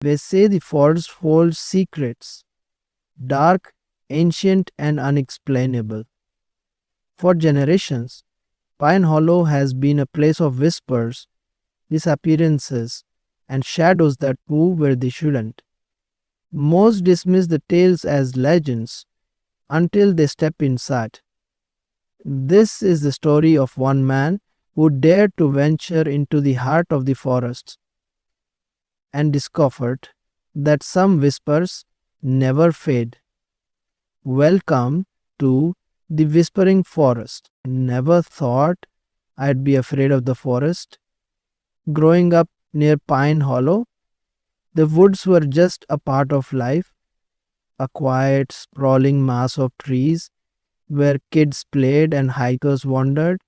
They say the forest holds secrets, dark, ancient, and unexplainable. For generations, Pine Hollow has been a place of whispers, disappearances, and shadows that move where they shouldn't. Most dismiss the tales as legends until they step inside. This is the story of one man who dared to venture into the heart of the forest and discovered that some whispers never fade. Welcome to the Whispering Forest. Never thought I'd be afraid of the forest. Growing up near Pine Hollow, the woods were just a part of life, a quiet, sprawling mass of trees where kids played and hikers wandered.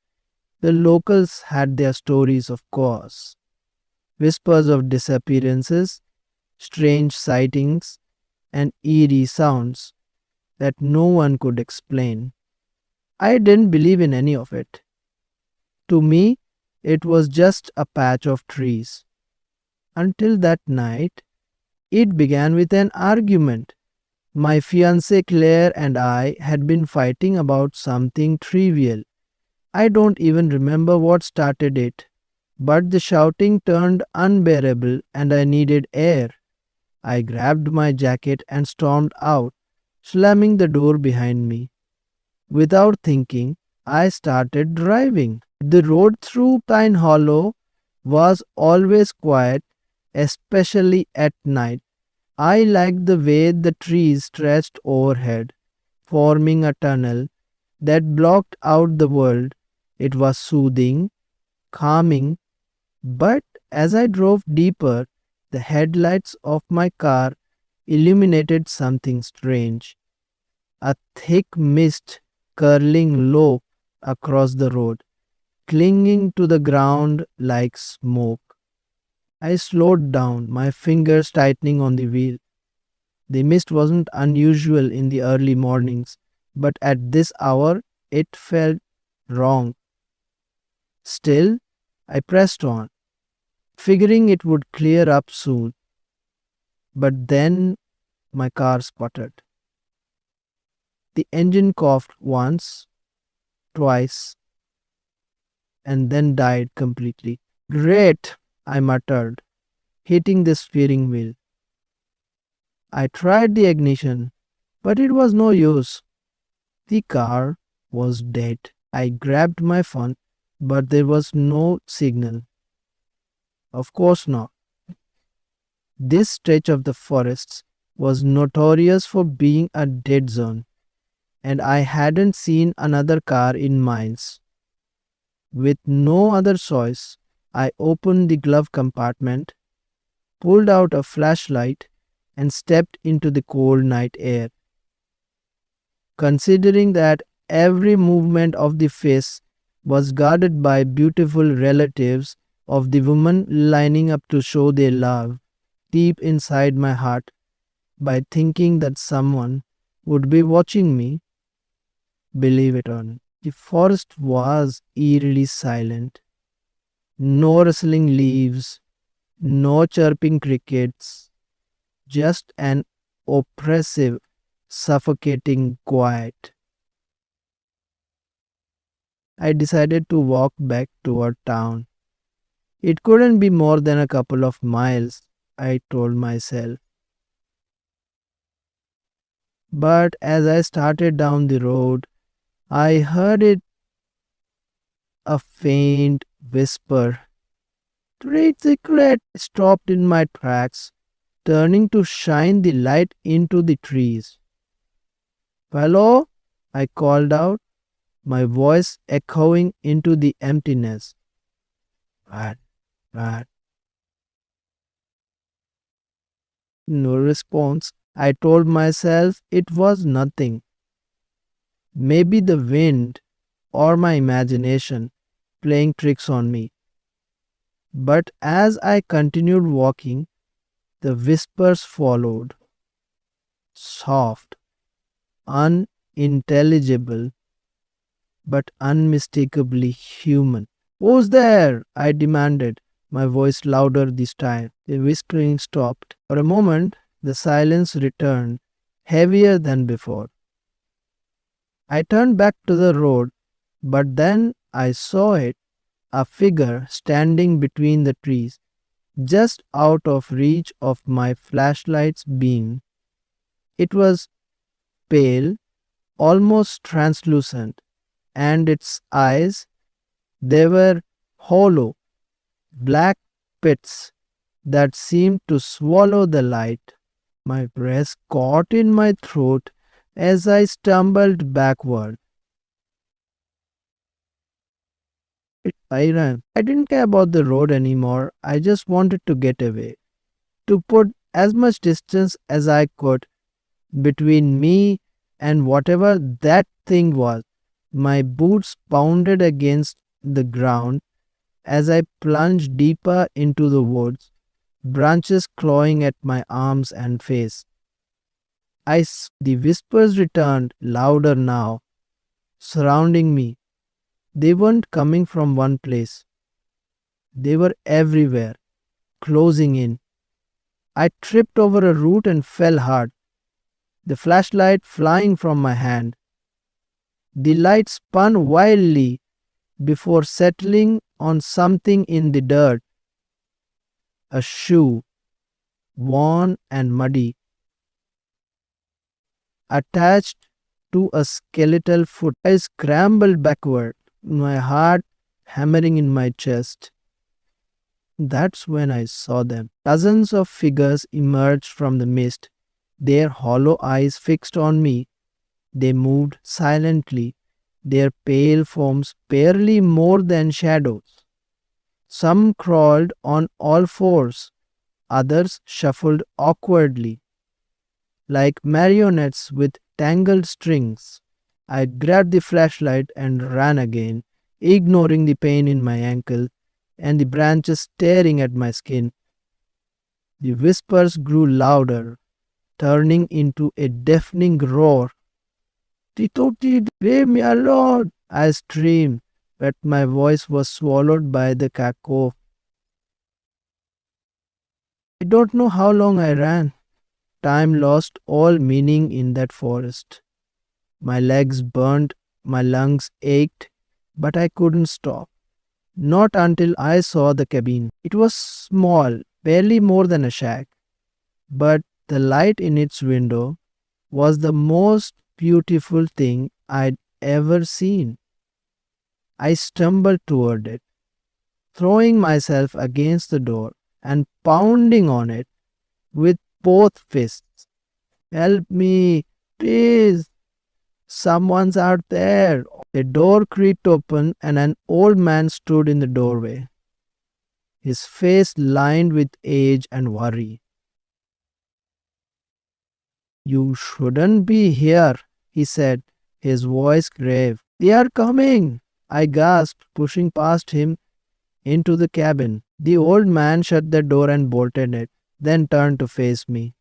The locals had their stories, of course. Whispers of disappearances, strange sightings, and eerie sounds that no one could explain. I didn't believe in any of it. To me, it was just a patch of trees. Until that night, it began with an argument. My fiancée Claire and I had been fighting about something trivial. I don't even remember what started it, but the shouting turned unbearable and I needed air. I grabbed my jacket and stormed out, slamming the door behind me. Without thinking, I started driving. The road through Pine Hollow was always quiet, especially at night. I liked the way the trees stretched overhead, forming a tunnel that blocked out the world. It was soothing, calming, but as I drove deeper, the headlights of my car illuminated something strange. A thick mist curling low across the road, clinging to the ground like smoke. I slowed down, my fingers tightening on the wheel. The mist wasn't unusual in the early mornings, but at this hour it felt wrong. Still, I pressed on, figuring it would clear up soon. But then my car sputtered. The engine coughed once, twice, and then died completely. Great, I muttered, hitting the steering wheel. I tried the ignition, but it was no use. The car was dead. I grabbed my phone, but there was no signal. Of course not. This stretch of the forests was notorious for being a dead zone, and I hadn't seen another car in miles. With no other choice, I opened the glove compartment, pulled out a flashlight, and stepped into the cold night air. Considering that every movement of the face was guarded by beautiful relatives of the woman lining up to show their love, deep inside my heart, by thinking that someone would be watching me, believe it or not, the forest was eerily silent. No rustling leaves, no chirping crickets, just an oppressive, suffocating quiet. I decided to walk back toward town. It couldn't be more than a couple of miles, I told myself. But as I started down the road, I heard it, a faint whisper. Trade secret! Stopped in my tracks, turning to shine the light into the trees. Hello? I called out, my voice echoing into the emptiness. What? What? No response. I told myself it was nothing. Maybe the wind or my imagination playing tricks on me. But as I continued walking, the whispers followed. Soft, unintelligible, but unmistakably human. Who's there? I demanded, my voice louder this time. The whispering stopped. For a moment, the silence returned, heavier than before. I turned back to the road, but then I saw it, a figure standing between the trees, just out of reach of my flashlight's beam. It was pale, almost translucent, and its eyes, they were hollow, black pits that seemed to swallow the light. My breath caught in my throat as I stumbled backward. I ran. I didn't care about the road anymore. I just wanted to get away, to put as much distance as I could between me and whatever that thing was. My boots pounded against the ground as I plunged deeper into the woods, branches clawing at my arms and face. The whispers returned, louder now, surrounding me. They weren't coming from one place. They were everywhere, closing in. I tripped over a root and fell hard, the flashlight flying from my hand. The light spun wildly before settling on something in the dirt. A shoe, worn and muddy, attached to a skeletal foot. I scrambled backward, my heart hammering in my chest. That's when I saw them. Dozens of figures emerged from the mist, their hollow eyes fixed on me. They moved silently, their pale forms barely more than shadows. Some crawled on all fours, others shuffled awkwardly, like marionettes with tangled strings. I grabbed the flashlight and ran again, ignoring the pain in my ankle and the branches tearing at my skin. The whispers grew louder, turning into a deafening roar. "Titoti, leave me alone!" I screamed, but my voice was swallowed by the cacophony. I don't know how long I ran. Time lost all meaning in that forest. My legs burned, my lungs ached, but I couldn't stop. Not until I saw the cabin. It was small, barely more than a shack, but the light in its window was the most beautiful thing I'd ever seen. I stumbled toward it, throwing myself against the door and pounding on it with both fists. "Help me, please! Someone's out there!" The door creaked open and an old man stood in the doorway, his face lined with age and worry. "You shouldn't be here," he said, his voice grave. "They are coming!" I gasped, pushing past him into the cabin. The old man shut the door and bolted it, then turned to face me.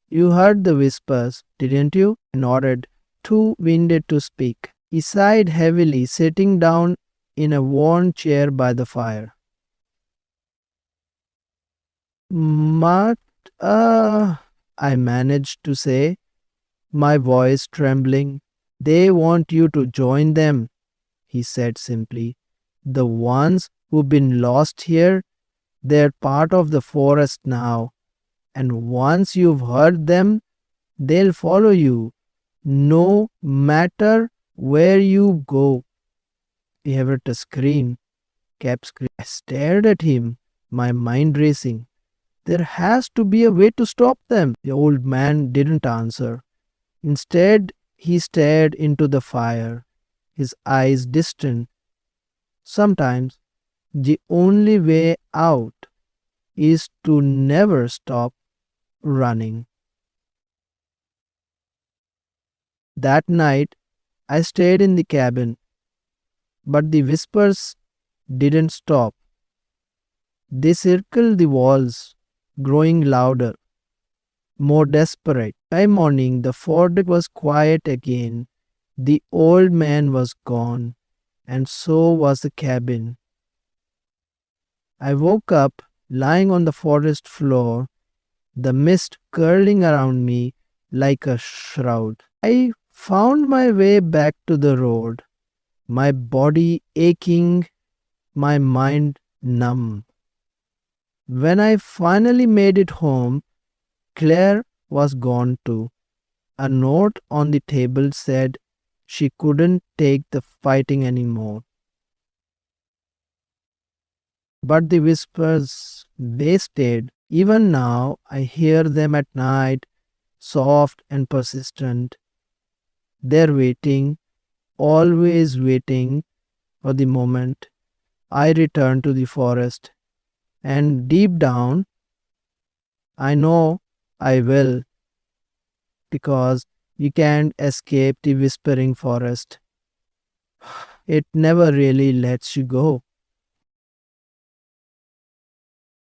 "You heard the whispers, didn't you?" I nodded, too winded to speak. He sighed heavily, sitting down in a worn chair by the fire. "But, I managed to say, my voice trembling. "They want you to join them," he said simply. "The ones who've been lost here, they're part of the forest now. And once you've heard them, they'll follow you, no matter where you go." He uttered a scream, kept screaming. I stared at him, my mind racing. There has to be a way to stop them. The old man didn't answer. Instead, he stared into the fire, his eyes distant. "Sometimes the only way out is to never stop running." That night, I stayed in the cabin, but the whispers didn't stop. They circled the walls, growing louder, more desperate. By morning, the fort was quiet again. The old man was gone, and so was the cabin. I woke up lying on the forest floor, the mist curling around me like a shroud. I found my way back to the road, my body aching, my mind numb. When I finally made it home, Claire was gone too. A note on the table said she couldn't take the fighting anymore. But the whispers, they stayed. Even now, I hear them at night, soft and persistent. They're waiting, always waiting for the moment I return to the forest. And deep down, I know I will, because you can't escape the whispering forest. It never really lets you go.